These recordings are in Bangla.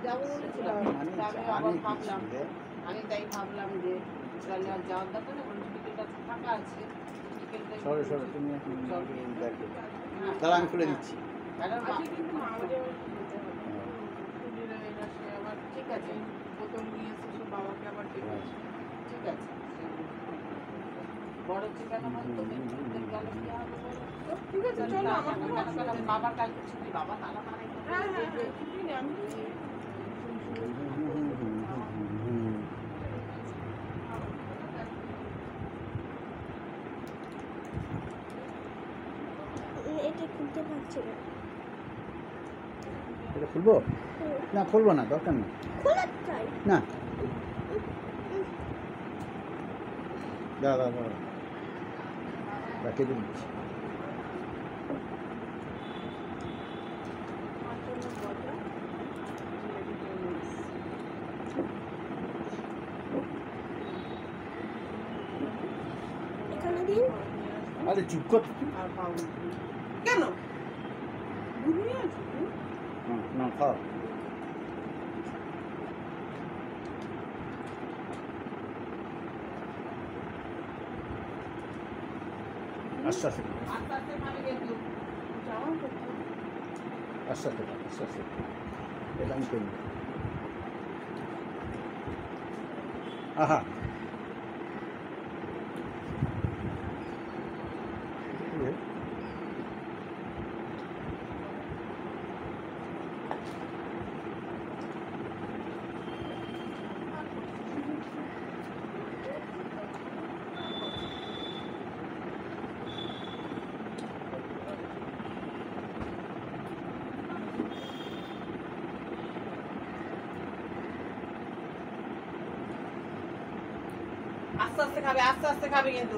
যাবো বলেছিলাম, আমি আবার ভাবলাম, আমি তাই ভাবলাম যে তাহলে আর যাওয়ার দরকার নেই, বলছি বিকেলটা ফাঁকা আছে, বিকেলটা সরো সরো তুমি এখন দেখো, তাহলে আমি খুলে দিচ্ছি। আবার ঠিক আছে, বোতল নিয়ে এসে সব বাবাকে আবার ঠিক আছে, ঠিক আছে। বড় চিকেন আমার তো গেল কি হবে বলো? ঠিক আছে চলো, আমার বাবার কালকে ছুটি, বাবা তালা মারে। হ্যাঁ হ্যাঁ ছুটি নেই, আমি এটা খুলতে পারছি না। এটা খুলবো না? খুলবো না, দরকার নেই, খোলা চাই না। দাদা দাদা রাখে দিচ্ছি। এখানে দিন। আরে চুপ কর। কেন না খাও। আস্তে আস্তে আস্তে আস্তে আস্তে আস্তে এটা আমি করি। আহা আস্তে আস্তে খাবে, আস্তে আস্তে খাবে, কিন্তু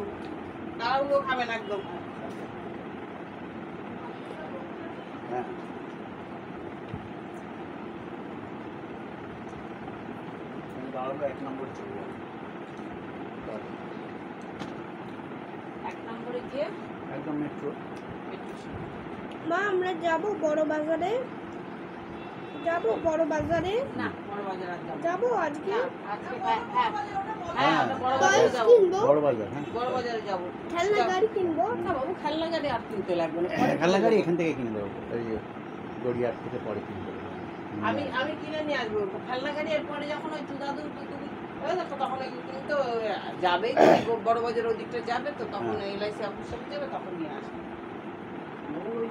তাড়াহুড়ো খাবে না একদম। হ্যাঁ এক নম্বর চলবে, এক নম্বরে গিয়ে একদম মেট্রো। মা আমরা যাব বড় বাজারে, যাব বড় বাজারে। না বড় বাজার আর যাবো যাব আজকে। না, আজকে হ্যাঁ আমরা বড় টয়েস বাজারে যাবো, কিনবো, বড় বাজার, হ্যাঁ বড় বাজারে যাবো। খেলনা গাড়ি কিনবো। না বাবু, খেলনা গাড়ি আর কিনতে লাগবে না, খেলনা গাড়ি এখান থেকে কিনে দেবো, ওই গড়িয়ার থেকে পরে কিনে দেবো। আমি কিনে নিয়ে আসবো খেলনা গাড়ি। এরপরে যখন ওই দাদু ওই দেখো তখন ওই কিন্তু যাবে, বড় বাজার ওই দিকটা যাবে, তো তখন এলআইসি অফিস যাবে, তখন নিয়ে আসবে। ওই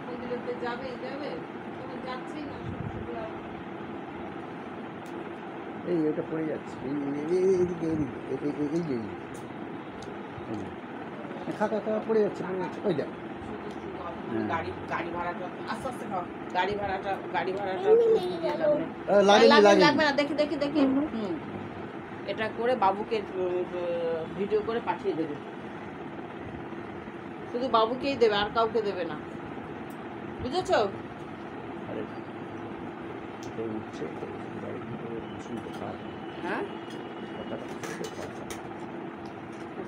মন্দিরেতে যাবে তখন যাচ্ছেই না, এই ওটা পড়ে যাচ্ছে, এইদিকে এইদিকে এই যে খাকা খাকা পড়ে যাচ্ছে, ওই দেখ। গাড়ি ভাড়াটা আস্তে আস্তে খাও, গাড়ি ভাড়াটা লাগবে না। দেখি এটা করে বাবুকে ভিডিও করে পাঠিয়ে দেবে, শুধু বাবুকেই দেবে, আর কাউকে দেবে না, বুঝেছো? হ্যাঁ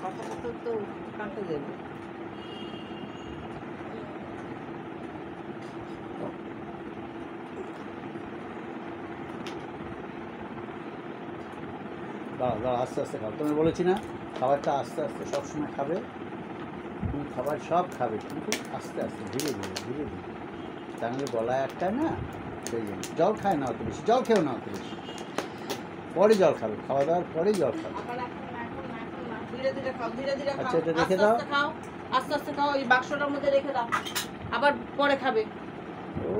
কথা তো কাকে দেবে? দাও আস্তে আস্তে খাও, তুমি বলেছি না খাবারটা আস্তে আস্তে সবসময় খাবে, তুমি খাবার সব খাবে কিন্তু আস্তে আস্তে ধীরে ধীরে ধীরে ধীরে, তাহলে গলায় একটাই না, সেই জন্য জল খায় না অত বেশি, জল খেয়েও না অত বেশি, পরে জল খাবে, খাওয়া দাওয়ার পরেই জল খাবে। আচ্ছা এটা রেখে দাও, আস্তে আস্তে খাও, ওই বাক্সটার মধ্যে রেখে দাও, আবার পরে খাবে। ও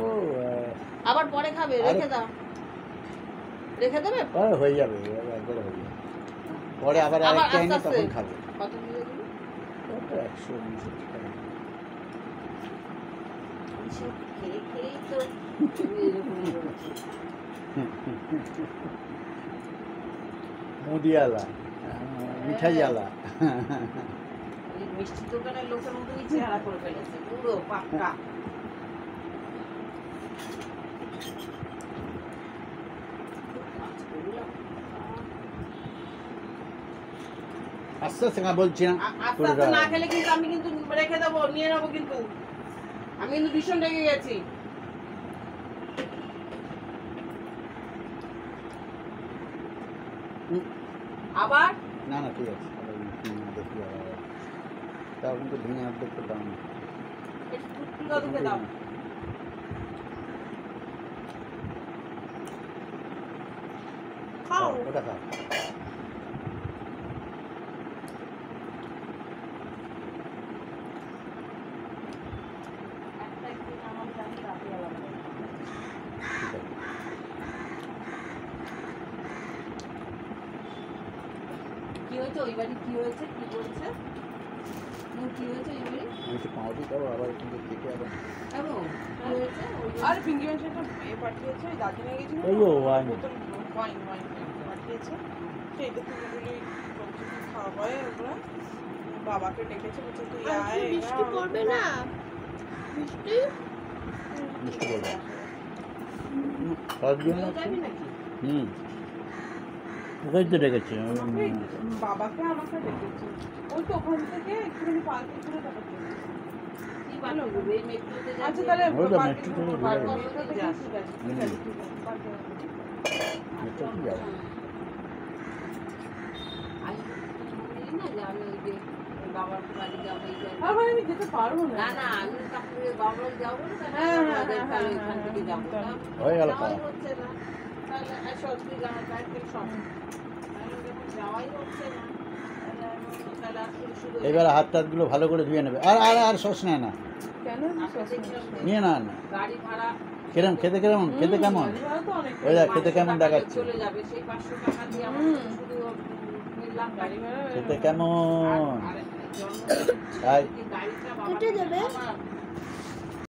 আবার পরে খাবে, রেখে দাও, রেখে দেবে, পরে হয়ে যাবে, একবারে হয়ে যাবে, পরে আবার আরেকটা এনে তখন খাবে। কত দিয়ে দিবি? 100 টাকা। খেয়ে খেয়েই তো মুদিয়ালা, মিঠাইওয়ালা, মিষ্টি দোকানের লোকের মতনই চেহারা করে ফেলেছে, পুরো পাক্কা। আস্তে আস্তে না বলছি না, আস্তে আস্তে না খেলে কিন্তু আমি কিন্তু রেখে দেবো, নিয়ে নেবো, কিন্তু আমি কিন্তু ভীষণ রেগে গেছি। আবার না না ঠিক আছে আবার দেখি আবার তাও কিন্তু ভেঙে অর্ধেক তো দাম একটু টুকটুক দাদুকে দাও। খাও ওটা খা একটা একটু আমার জানি রাতে আলাদা। ঠিক আছে কি হয়েছে ওই বাড়ি, কি হয়েছে, কি বলছে কি হয়েছে ওই বাড়ি? আমি একটু পাউরুটি খাবো আবার কিন্তু থেকে আবার কেন কি হয়েছে ওই বাড়ি? আর পিঙ্কি মাসে একটা পাঠিয়েছে ওই দার্জিলিং গেছিল ওই ও ওয়াইন। বোতল ওয়াইন পাঠিয়েছে সেইটা থেকে বলি খাওয়া হয় ওরা বাবাকে ডেকেছে বলছে তুই আজকে আয় বৃষ্টি পড়বে না বৃষ্টি মিষ্টি বলবো সব দিন তুইও যাবি নাকি? ওই তো ডেকেছে আমাকে বাবাকে আমাকে ডেকেছে ওই তো ওখান থেকে একটুখানি পার্কে ঘুরে তারপর চলে গেছে। কি বাড়ি করবে? এই মেট্রোতে যাবি? আচ্ছা তাহলে ওই তো পার্কে মেট্রো থেকে ঘুরবো, ঘুরে পার্কে যাবো। ঘুরে থেকে যাস। ঠিক আছে ঠিক আছে ঠিক আছে পার্কে ঘুরবো। মেট্রো কি যাবো আসবি না যে আমি ওই যে ওই বাবার বাড়ি যাবো এই জায়গায়। আর ভাই আমি যেতে পারবো না না না আমি তারপরে বাবার যাবো না তাহলে হ্যাঁ, হ্যাঁ, আমাদের হ্যাঁ, তাহলে হ্যাঁ, এখান থেকে যাবো হ্যাঁ, তা হয়ে গেল যাওয়াই খাওয়া। হচ্ছে না তাহলে এসো তুই আমার বাইরে থেকে সব তাহলে যখন যাওয়াই হচ্ছে না তাহলে আর শুধু এবার হাত টাতগুলো ভালো করে ধুয়ে নেবে আর আর আর সস নেয় না কেন আমরা দেখলাম যে নিয়ে না না গাড়ি ভাড়া কিরম খেতে কেমন খেতে কেমন ওই দেখ খেতে 500 কেমন টাকা দেখাচ্ছে চলে যাবে সেই 500 টাকা দিয়ে আমরা শুধু নিলাম গাড়ি ভাড়া খেতে কেমন আর জন্ম তাই গাড়িটা কেটে দেবে? বাবা